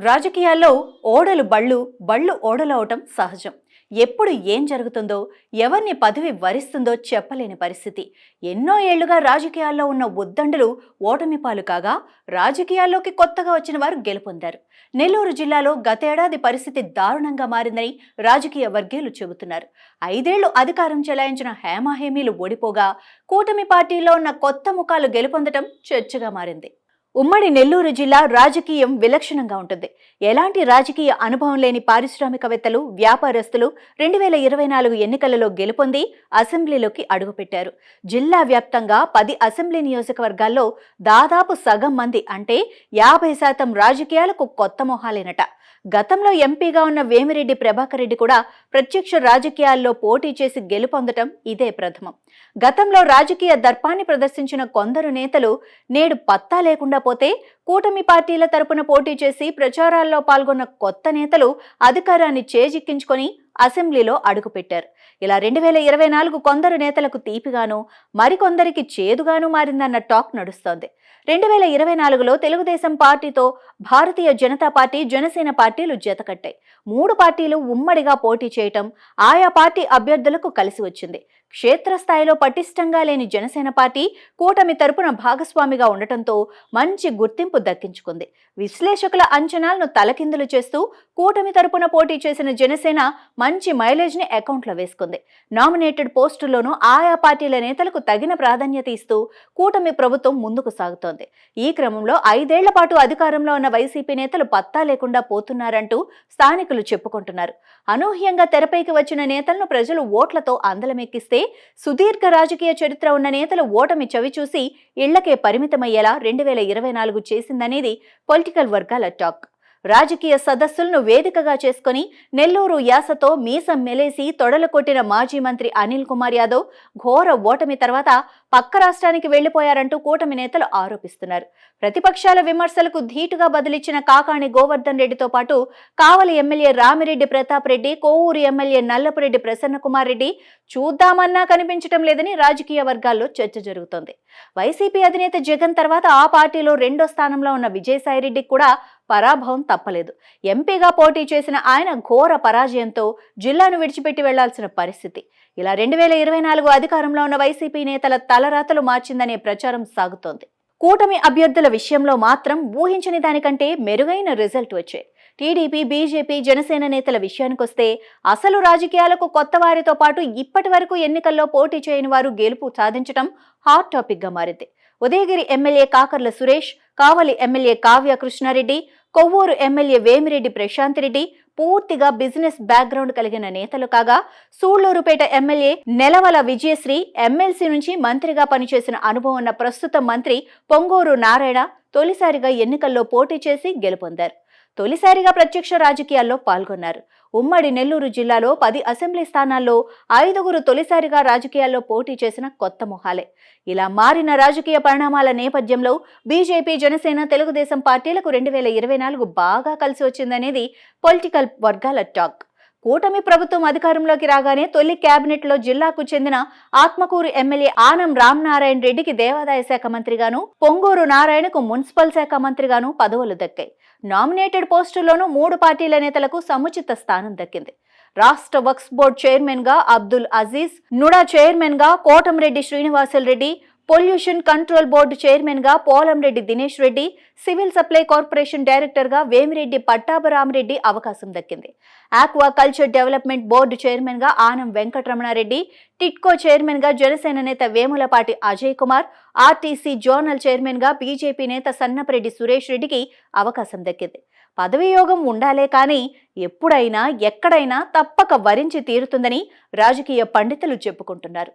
రాజకీయాల్లో ఓడలు బళ్ళు బళ్ళు ఓడలవటం సహజం. ఎప్పుడు ఏం జరుగుతుందో, ఎవరిని పదవి వరిస్తుందో చెప్పలేని పరిస్థితి. ఎన్నో ఏళ్లుగా రాజకీయాల్లో ఉన్న ఉద్దండులు ఓటమి పాలు కాగా, రాజకీయాల్లోకి కొత్తగా వచ్చిన వారు గెలుపొందారు. నెల్లూరు జిల్లాలో గతేడాది పరిస్థితి దారుణంగా మారిందని రాజకీయ వర్గీయులు చెబుతున్నారు. 5 ఏళ్లు అధికారం చెలాయించిన హేమాహేమీలు ఓడిపోగా, కూటమి పార్టీలో ఉన్న కొత్త ముఖాలు గెలుపొందటం చర్చగా మారింది. ఉమ్మడి నెల్లూరు జిల్లా రాజకీయం విలక్షణంగా ఉంటుంది. ఎలాంటి రాజకీయ అనుభవం లేని పారిశ్రామికవేత్తలు, వ్యాపారస్తులు 2024 ఎన్నికలలో గెలుపొంది అసెంబ్లీలోకి అడుగుపెట్టారు. జిల్లా వ్యాప్తంగా 10 అసెంబ్లీ నియోజకవర్గాల్లో దాదాపు సగం మంది అంటే 50% రాజకీయాలకు కొత్త మొహాలేనట. గతంలో ఎంపీగా ఉన్న వేమిరెడ్డి ప్రభాకర్ రెడ్డి కూడా ప్రత్యక్ష రాజకీయాల్లో పోటీ చేసి గెలుపొందటం ఇదే ప్రథమం. గతంలో రాజకీయ దర్పాన్ని ప్రదర్శించిన కొందరు నేతలు నేడు పత్తా లేకుండా పోతే, కూటమి పార్టీల తరపున పోటీ చేసి ప్రచారాల్లో పాల్గొన్న కొత్త నేతలు అధికారాన్ని చేజిక్కించుకొని అసెంబ్లీలో అడుగుపెట్టారు. ఇలా 2024 కొందరు నేతలకు తీపిగాను, మరికొందరికి చేదుగాను మారిందన్న టాక్ నడుస్తోంది. 2024లో తెలుగుదేశం పార్టీతో భారతీయ జనతా పార్టీ, జనసేన పార్టీలు జతకట్టాయి. 3 పార్టీలు ఉమ్మడిగా పోటీ చేయటం ఆయా పార్టీ అభ్యర్థులకు కలిసి వచ్చింది. క్షేత్రస్థాయిలో పటిష్టంగా లేని జనసేన పార్టీ కూటమి తరపున భాగస్వామిగా ఉండటంతో మంచి గుర్తింపు దక్కించుకుంది. విశ్లేషకుల అంచనాలను తలకిందులు చేస్తూ కూటమి తరపున పోటీ చేసిన జనసేన మంచి మైలేజ్ ని అకౌంట్లో వేసుకుంది. నామినేటెడ్ పోస్టుల్లోనూ ఆయా పార్టీల నేతలకు తగిన ప్రాధాన్యత ఇస్తూ కూటమి ప్రభుత్వం ముందుకు సాగుతోంది. ఈ క్రమంలో 5 ఏళ్ల పాటు అధికారంలో ఉన్న వైసీపీ నేతలు పత్తా లేకుండా పోతున్నారంటూ స్థానికులు చెప్పుకుంటున్నారు. అనూహ్యంగా తెరపైకి వచ్చిన నేతలను ప్రజలు ఓట్లతో అందలమెక్కిస్తే, సుదీర్ఘ రాజకీయ చరిత్ర ఉన్న నేతలు ఓటమి చవిచూసి ఇళ్లకే పరిమితమయ్యేలా 2024 చేసిందనేది పొలిటికల్ వర్గాల టాక్. రాజకీయ సదస్సులను వేదికగా చేసుకుని నెల్లూరు యాసతో మీసం మెలేసి తొడలు కొట్టిన మాజీ మంత్రి అనిల్ కుమార్ యాదవ్ ఘోర ఓటమి తర్వాత పక్క రాష్ట్రానికి వెళ్లిపోయారంటూ కూటమి నేతలు ఆరోపిస్తున్నారు. ప్రతిపక్షాల విమర్శలకు ధీటుగా బదిలిచ్చిన కాకాణి గోవర్ధన్ రెడ్డితో పాటు కావలి ఎమ్మెల్యే రామిరెడ్డి ప్రతాప్ రెడ్డి, కోవూరు ఎమ్మెల్యే నల్లపురెడ్డి ప్రసన్న కుమార్ రెడ్డి చూద్దామన్నా కనిపించడం లేదని రాజకీయ వర్గాల్లో చర్చ జరుగుతోంది. వైసీపీ అధినేత జగన్ తర్వాత ఆ పార్టీలో 2వ స్థానంలో ఉన్న విజయసాయిరెడ్డికి కూడా పరాభవం తప్పలేదు. ఎంపీగా పోటీ చేసిన ఆయన ఘోర పరాజయంతో జిల్లాను విడిచిపెట్టి వెళ్లాల్సిన పరిస్థితి. ఇలా 2024 అధికారంలో ఉన్న వైసీపీ నేతల తలరాతలు మార్చిందనే ప్రచారం సాగుతోంది. కూటమి అభ్యర్థుల విషయంలో మాత్రం ఊహించని దానికంటే మెరుగైన రిజల్ట్ వచ్చాయి. టీడీపీ, బీజేపీ, జనసేన నేతల విషయానికొస్తే అసలు రాజకీయాలకు కొత్త వారితో పాటు ఇప్పటి వరకు ఎన్నికల్లో పోటీ చేయని వారు గెలుపు సాధించడం హాట్ టాపిక్ గా మారింది. ఉదయగిరి ఎమ్మెల్యే కాకర్ల సురేష్, కావలి ఎమ్మెల్యే కావ్య కృష్ణారెడ్డి, కొవ్వూరు ఎమ్మెల్యే వేమిరెడ్డి ప్రశాంత్ రెడ్డి పూర్తిగా బిజినెస్ బ్యాక్గ్రౌండ్ కలిగిన నేతలు కాగా, సూళ్లూరుపేట ఎమ్మెల్యే నెలవల విజయశ్రీ ఎమ్మెల్సీ నుంచి మంత్రిగా పనిచేసిన అనుభవం ఉన్న ప్రస్తుత మంత్రి పొంగూరు నారాయణ తొలిసారిగా ఎన్నికల్లో పోటీ చేసి గెలుపొందారు. తొలిసారిగా ప్రత్యక్ష రాజకీయాల్లో పాల్గొన్నారు. ఉమ్మడి నెల్లూరు జిల్లాలో 10 అసెంబ్లీ స్థానాల్లో 5గురు తొలిసారిగా రాజకీయాల్లో పోటీ చేసిన కొత్త మొహాలే. ఇలా మారిన రాజకీయ పరిణామాల నేపథ్యంలో బీజేపీ, జనసేన, తెలుగుదేశం పార్టీలకు 2024 బాగా కలిసి వచ్చిందనేది పొలిటికల్ వర్గాల టాక్. కూటమి ప్రభుత్వం అధికారంలోకి రాగానే తొలి కేబినెట్ లో జిల్లాకు చెందిన ఆత్మకూరు ఎమ్మెల్యే ఆనం రామనారాయణ రెడ్డికి దేవాదాయ శాఖ మంత్రిగాను, పొంగూరు నారాయణకు మున్సిపల్ శాఖ మంత్రిగాను పదవులు దక్కాయి. నామినేటెడ్ పోస్టుల్లోనూ 3 పార్టీల నేతలకు సముచిత స్థానం దక్కింది. రాష్ట్ర వక్ఫ్ బోర్డు చైర్మన్ గా అబ్దుల్ అజీజ్, నుడా చైర్మన్ గా Kotamreddy Srinivasulu Reddy, pollution control board chairman గా Polamreddy Dinesh Reddy, civil supply corporation director గా వేమిరెడ్డి పట్టాభరామరెడ్డి అవకాశం దక్కింది. Aquaculture development board chairman గా ఆనం వెంకటరమణారెడ్డి, టిట్కో చైర్మన్ గా జనసేన నేత Vemulapati Ajay Kumar, RTC zonal chairman గా బీజేపీ నేత సన్నపరెడ్డి సురేష్ రెడ్డికి అవకాశం దక్కింది. పదవి యోగం ఉండాలే కానీ ఎప్పుడైనా ఎక్కడైనా తప్పక వరించి తీరుతుందని రాజకీయ పండితులు చెప్పుకుంటున్నారు.